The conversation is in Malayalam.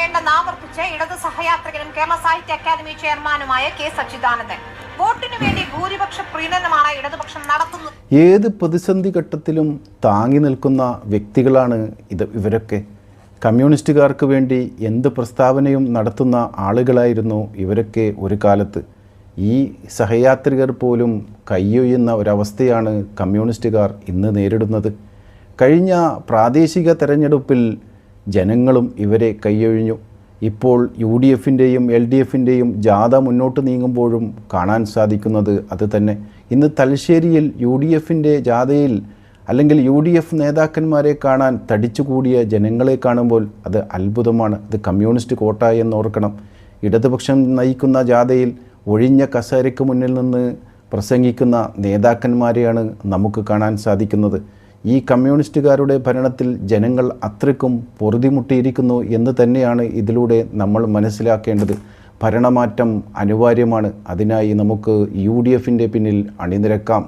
വേണ്ടെന്ന് ആവർത്തിച്ച് ഇടത് സഹയാത്രികനും കേരള സാഹിത്യ അക്കാദമി ചെയർമാനുമായ കെ സച്ചിദാനന്ദൻ. വോട്ടിനു വേണ്ടി ഭൂരിപക്ഷ പ്രീണനമാണ് ഇടതുപക്ഷം നടത്തുന്നത്. ഏത് പ്രതിസന്ധി ഘട്ടത്തിലും താങ്ങി നിൽക്കുന്ന വ്യക്തികളാണ് ഇവരൊക്കെ. കമ്മ്യൂണിസ്റ്റുകാർക്ക് വേണ്ടി എന്ത് പ്രസ്താവനയും നടത്തുന്ന ആളുകളായിരുന്നു ഇവരൊക്കെ ഒരു കാലത്ത്. ഈ സഹയാത്രികർ പോലും കയ്യൊയ്യുന്ന ഒരവസ്ഥയാണ് കമ്മ്യൂണിസ്റ്റുകാർ ഇന്ന് നേരിടുന്നത്. കഴിഞ്ഞ പ്രാദേശിക തെരഞ്ഞെടുപ്പിൽ ജനങ്ങളും ഇവരെ കയ്യൊഴിഞ്ഞു. ഇപ്പോൾ UDFൻ്റെയും LDFൻ്റെയും ജാഥ മുന്നോട്ട് നീങ്ങുമ്പോഴും കാണാൻ സാധിക്കുന്നത് അത് തന്നെ. ഇന്ന് തലശ്ശേരിയിൽ UDFൻ്റെ ജാഥയിൽ അല്ലെങ്കിൽ UDF നേതാക്കന്മാരെ കാണാൻ തടിച്ചുകൂടിയ ജനങ്ങളെ കാണുമ്പോൾ അത് അത്ഭുതമാണ്. അത് കമ്മ്യൂണിസ്റ്റ് കോട്ട എന്നോർക്കണം. ഇടതുപക്ഷം നയിക്കുന്ന ജാഥയിൽ ഒഴിഞ്ഞ കസേരയ്ക്ക് മുന്നിൽ നിന്ന് പ്രസംഗിക്കുന്ന നേതാക്കന്മാരെയാണ് നമുക്ക് കാണാൻ സാധിക്കുന്നത്. ഈ കമ്മ്യൂണിസ്റ്റുകാരുടെ ഭരണത്തിൽ ജനങ്ങൾ അത്രയ്ക്കും പൊറുതിമുട്ടിയിരിക്കുന്നു എന്ന് തന്നെയാണ് ഇതിലൂടെ നമ്മൾ മനസ്സിലാക്കേണ്ടത്. ഭരണമാറ്റം അനിവാര്യമാണ്. അതിനായി നമുക്ക് UDFൻ്റെ പിന്നിൽ അണിനിരക്കാം.